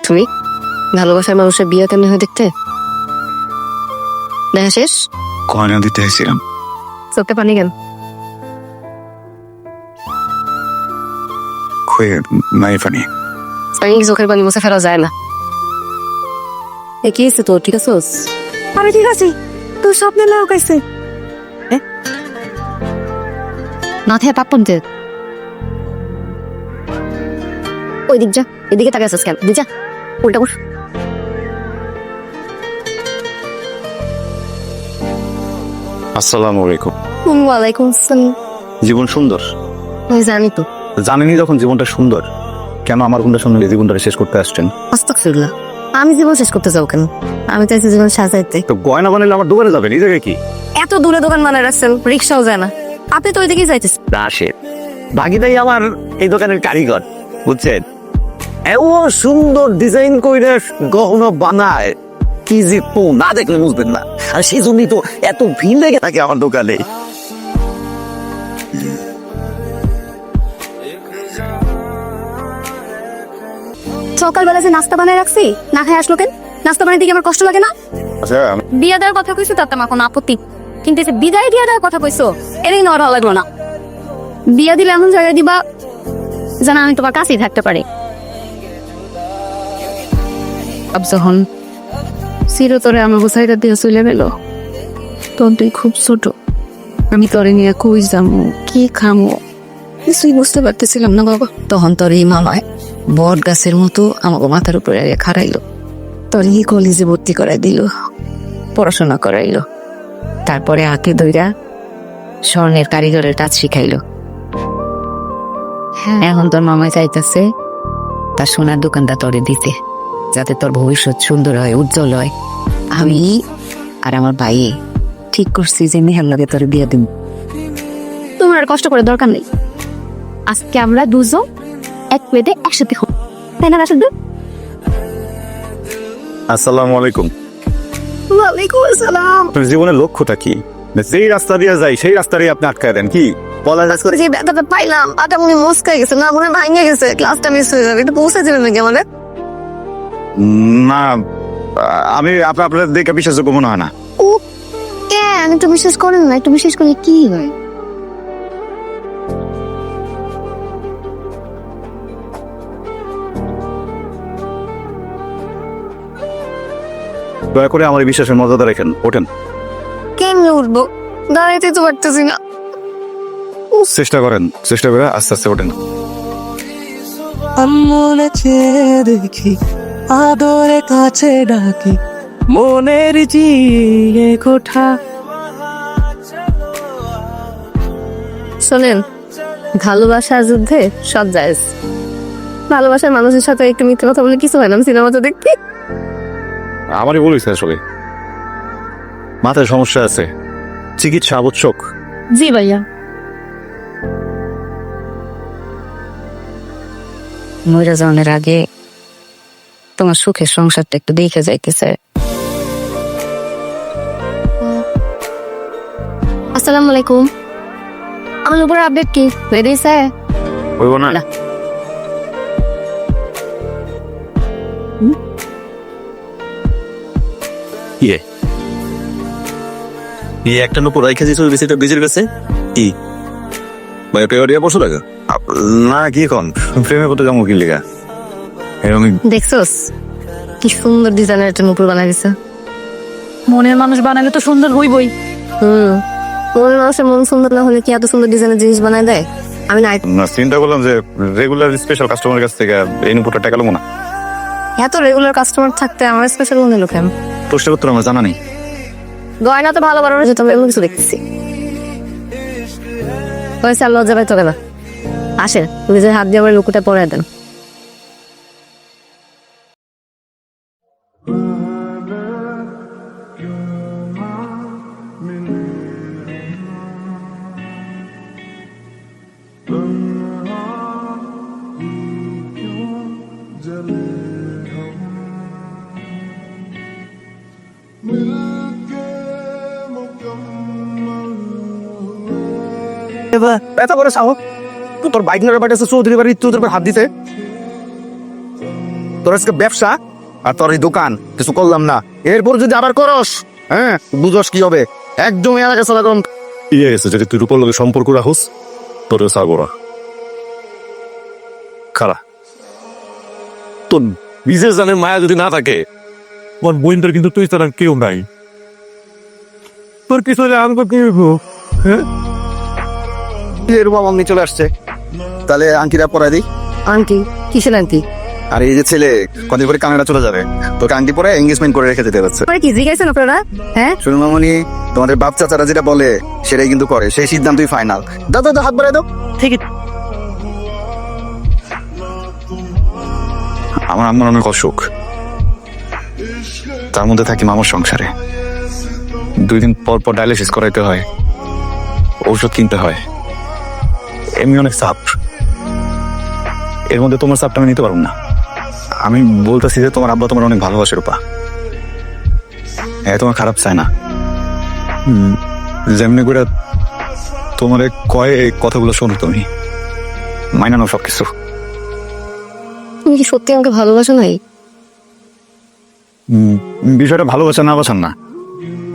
তুমি ভালোবাসার মানুষের বিয়ে কেমন হয় দেখতে? দেখা শেষ গয়না দিতে এসেছিলাম। চোখে পানি কেন? খুয়ে নাই পানি। পানি চোখের পানি মুছে ফেরা যায় না। এ কি হয়েছে তোর? ঠিক আছে? আমি ঠিক আছি, তোর স্বপ্নে লোক আছে। মাথায় পাপ পড়তে ওই দিক যা, এদিকে তাকে আছিস কেন? যা উল্টা বস। আসসালামু আলাইকুম। ওয়ালাইকুম আসসালাম। জীবন সুন্দর, আমি জানি তো। জানেনি যখন জীবনটা সুন্দর, কেন আমার কোনটা সুন্দর জীবনটা শেষ করতে আসছেন? আস্তাগফিরুল্লাহ, আমি জীবন শেষ করতে যাবো কেন? আমি চাইছি জীবন সাজাইতে। তো গয়না বানাইলে আমার দোকানে যাবেন, এই জায়গায় কি? এত দূরে দোকান বানায় রাখছেন, রিক্সাও যায় না। আপনি তো ওই দিকেই যাইতেছেন। রাশেদ বাকিটাই আমার এই দোকানের কারিগর, বুঝছেন? এমন সুন্দর ডিজাইন কইরা গহনা বানায়, কি যে না দেখলে বুঝবেন না। আর সেই জন্যই তো এত ভিড় লেগে থাকে আমার দোকানে। সকালবেলা যে নাস্তা বানায় রাখছি, না খাই আসলো কেন? নাস্তা বানাই দিকে আমার কষ্ট লাগে না? আচ্ছা, বিয়া দেওয়ার কথা কইছো তাতে আমার কোনো আপত্তি, কিন্তু এই যে বিদায় দিয়া দেওয়ার কথা কইছো, এটাই না ভালো লাগলো না। বিয়া দিলে এমন জায়গায় দিবা যেন আমি তোমার কাছেই থাকতে পারি। আব যখন চিরতরে আমার গোসাইটা দিয়ে চলে গেল, তখন তুই খুব ছোট। আমি তরে নিয়ে কই যামো, কি খামো, কিছুই বুঝতে পারতেছিলাম না বাবা। তখন তোর এই মামায় বট গাছের মতো আমাকে মাথার উপরে খাড়াইলো, তোর এই কলেজে ভর্তি করাই দিল, পড়াশোনা করাইলো। তারপরে হাতে ধইরা স্বর্ণের কারিগরের কাজ শিখাইলো। এখন তোর মামাই চাইতেছে তার সোনার দোকানটা তোরে দিতে, যাতে তোর ভবিষ্যৎ সুন্দর হয়, উজ্জ্বল হয়। আমি আর আমার ভাই ঠিক করছি যে মেহের লাগে তোর বিয়ে দিন। তোমার আর কষ্ট করে দরকার নেই। আজকে আমরা দুজন এক প্লেটে একসাথে খাবো, তাই না রাশেদ? আসসালামু আলাইকুম। ওয়ালাইকুম আসসালাম। আপনার জীবনের লক্ষ্যটা কি? যেই রাস্তা দিয়ে যাই সেই রাস্তা দিয়ে আপনি আটকায় দেন কি? বলার কাজ করে যে ব্যথাটা পাইলাম, পাটা মনে মস্কাই গেছে, না মনে ভাঙে গেছে, ক্লাসটা মিস হয়ে যাবে। একটু পৌঁছে দেবেন নাকি আমাদের? না, আমি আপনাদের দেখে বিশ্বাসযোগ্য মনে হয় না। ও কেন একটু বিশ্বাস করেন না? একটু বিশ্বাস করলে কি হয়? দয়া করে আমার এই বিশ্বাসের মর্যাদা রেখেন, ওঠেন। কেমনে উঠবো? দাঁড়াইতে তো পারতেছি না। চেষ্টা করেন, চেষ্টা করে আস্তে আস্তে ওঠেন। মনে চেয়ে দেখি, আদরে কাছে ডাকি, মনের জিয়ে কোঠা। শোনেন, ভালোবাসার যুদ্ধে সব জায়েজ। ভালোবাসার মানুষের সাথে একটু মিথ্যে কথা বলে কিছু হয় না। আমি সিনেমা তো দেখি। আমারই বলিস আসলে মাথায় সমস্যা আছে, চিকিৎসা আবশ্যক। জি ভাইয়া। মরে যাওয়ার আগে তোমার সুখের সংসারটা একটু দেখে যাইতেছে। আসসালামু আলাইকুম। আমার উপর আপডেট কি হয়ে দিয়েছে? হইব না? না। এই একটা নুপুর রাইখা দিয়েছো বেশিটা বেজের কাছে কি ভাই? ওটা বসো লাগা না, কি এখন প্রেমে করতে যাবো কি লিগা? এরকম দেখছোস কি সুন্দর ডিজাইনের একটা নুপুর বানাই দিছে। মনের মানুষ বানালে তো সুন্দর হইবই। মনের মানুষের মন সুন্দর না হলে কি এত সুন্দর ডিজাইনের জিনিস বানায় দেয়? আমি না না, চিন্তা করলাম যে রেগুলার স্পেশাল কাস্টমারের কাছ থেকে এই নুপুরটা টাকা লবো না। এত রেগুলার কাস্টমার থাকতে আমার স্পেশাল মনে হলো কেন? প্রশ্নের উত্তর আমার জানা নেই। গয়না তো ভালো বানানো যেত, আমি এমন কিছু দেখতেছি। হয়েছে, আর লজ্জা পাইতে হবে না। আসেন, নিজের হাত দিয়ে আমার লুকুটা পরে দেন। এত করে চাও তোর বাইক নাড়া বাড়ি আছে, চৌধুরী বাড়ি তোদের হাত দিতে তোর আজকে ব্যবসা আর তোর এই দোকান কিছু করলাম না, এরপর যদি আবার করস, হ্যাঁ বুঝস কি হবে, একদম এলাকা চলা কম। ইয়ে গেছে যদি তুই রূপর লোকের সম্পর্ক রাখোস তোর সাগরা খারা তোর বিশেষ জানের মায়া যদি না থাকে, আমার বোনটার কিন্তু তুই তার আর কেউ নাই। তোর কিছু হলে আমাকে কি হইব? হ্যাঁ, রূপা মামনি চলে আসছে, তাহলে আংটিটা পরাই দিই। আন্টি কিসের আন্টি? আর এই যে ছেলে কদিন পরে কানাডা চলে যাবে, তোকে আংটি পরে এঙ্গেজমেন্ট করে রেখে যেতে হচ্ছে। পরে কি জিজ্ঞাসেন আপনারা? হ্যাঁ শুনো মামনি, তোমাদের বাপ চাচারা যেটা বলে সেটাই কিন্তু করে, সেই সিদ্ধান্তই ফাইনাল। দাও দাও দাও, হাত বাড়াই দাও। ঠিক আছে। আমার আম্মার অনেক অসুখ, তার মধ্যে থাকি মামার সংসারে। 2 দিন পর পর ডায়ালিসিস করাইতে হয়, ঔষধ কিনতে হয়, এমনি অনেক চাপ। এর মধ্যে তোমার চাপটা আমি নিতে পারবো না। আমি বলতেছি যে তোমার আব্বা তোমার অনেক ভালোবাসে রূপা, তোমার খারাপ চায় না। যেমনি করে তোমার কয় এই কথাগুলো শোনো, তুমি মাইনানো সবকিছু। তুমি কি সত্যি আমাকে ভালোবাসো নাই? বিষয়টা ভালোবাসা না বাসান না,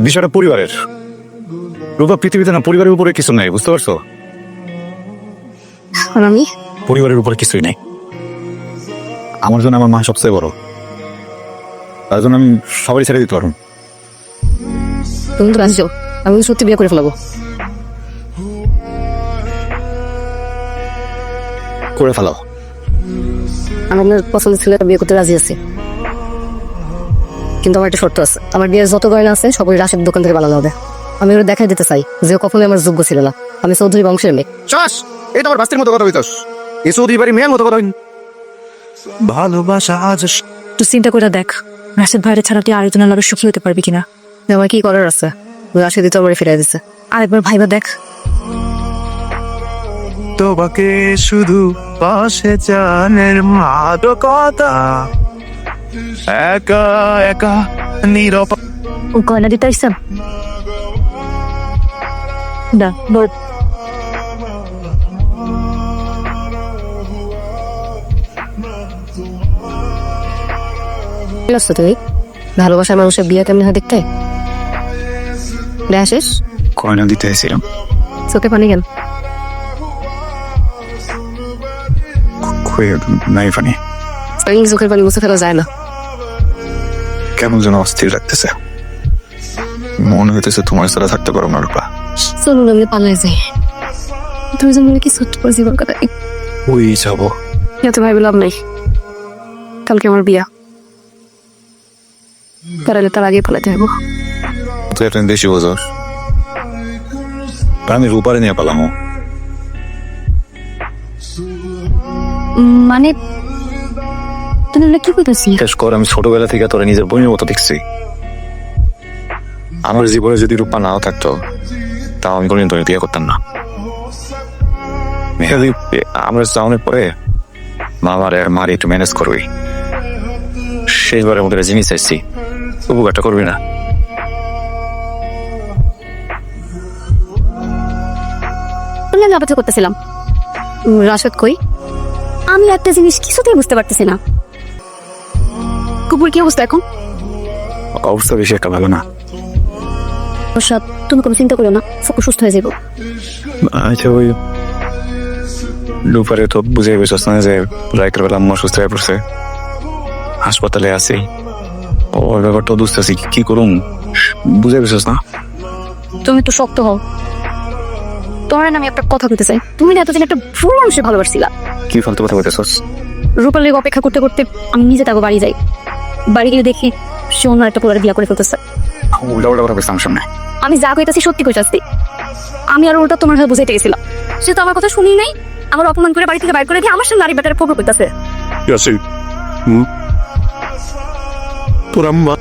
বিষয়টা পরিবারের। রূপা পৃথিবীতে না পরিবারের উপরে কিছু নাই, বুঝতে পারছো? আর আমি পরিবারের উপরে কিছুই নাই। আমার জন্য আমার মা সবচেয়ে বড়, তার জন্য আমি সবাই ছেড়ে দিতে পারবো। তুমি তো রাজি যাও, আমি সত্যি বিয়ে করে ফেলাবো। করে ফেলাও। আমি আপনার পছন্দের ছেলেটা বিয়ে করতে রাজি আছি, কিন্তু আমার একটা শর্ত আছে। আমার বিয়ের যত গয়না আছে সবই রাশের দোকান থেকে বানানো হবে। আমি ওরা দেখাই দিতে চাই যে কখনোই আমার যোগ্য ছিল না, আমি চৌধুরী বংশের মেয়ে। চাস এটা আমার বাস্তির মতো কথা হইতাস, এই চৌধুরী বাড়ি মেয়ের মতো কথা হইন। ভালোবাসা আজ তুই চিন্তা করে দেখ, রাশেদ ভাইয়ের ছাড়া তুই আরেকজনের লগে সুখী হতে পারবি কিনা। আমার কি করার আছে? রাশে দিতে আমার ফিরাই দিচ্ছে। আরেকবার ভাইবা দেখ। তোমাকে শুধু পাশে জানের মাদকতা, একা একা নীরব। ও গয়না দিতে আসছেন দা বল। তুমি ভালোবাসার মানুষের বিয়ে কেমন হয় দেখতে? শেষ কয়না দিতে এসেছিলাম, চোখে পানি কেন? নাই ফানি, চোখের পানি মুছে ফেলা যায় না। কেমন যেন অস্থির লাগতেছে, মনে হইতেছে তোমার সাথে থাকতে পারো না রূপা। চলুন আমি পালাই যাই, তুমি যেন কি ছোট্ট করে জীবন কাটাই। ওই যাবো, এত ভাই লাভ নাই, কালকে আমার বিয়া, পারালে তার আগে পালাতে হবো। তুই একটা বেশি বোঝাস, আমি রূপারে নিয়ে পালামো। মানে তুমি কি কইতাছি? বিশেষ করে আমি ছোটবেলা থেকে তোরা নিজের বোনের মতো দেখছি। আমার জীবনে যদি রূপা নাও থাকতো তাও আমি কোনদিন তোর বিয়ে করতাম না। মেহেদি আমরা যাওয়ার পরে মামারে মারি একটু ম্যানেজ করবি, শেষবারের মধ্যে জিনিস চাইছি, উপকারটা করবি না? আমি অপেক্ষা করতেছিলাম। রাশেদ কই? আমি একটা জিনিস কিছুতেই বুঝতে পারতেছি না, কুকুর কি অবস্থা এখন? অবস্থা বেশি একটা ভালো না। প্রসাদ তুমি কোনো চিন্তা করো না, ফুকু সুস্থ হয়ে যাবো। আচ্ছা ওই রূপারে তো বুঝে গেছিস না যে রাইকের বেলা আম্মা সুস্থ হয়ে পড়ছে, হাসপাতালে আছি, ওই ব্যাপারটা বুঝতেছি কি করুন, বুঝে গেছিস না? তুমি একটু শক্ত হও। তোমার আমি একটা কথা বলতে চাই, তুমি না এতদিন একটা ভুল মানুষে ভালোবাসছিলা। কি ফালতু কথা বলতেছস? রূপার লেগে অপেক্ষা করতে করতে আমি নিজে তাকে বাড়ি যাই, বাড়ি গিয়ে দেখি সে অন্য একটা পোলারে বিয়া করে ফেলতেছে। উল্টা উল্টা কথা বলছিস আমার সামনে। আমি যা কইতাছি সত্যি কইতাছি, আমি আর ওটা তোমার কাছে বুঝাইতে গেছিলাম, সে তো আমার কথা শুনি নাই, আমার অপমান করে বাড়ি থেকে বাইর করে দিয়ে আমার সামনে নারী বেটারে খবর কইতাছে। তোর আম্মা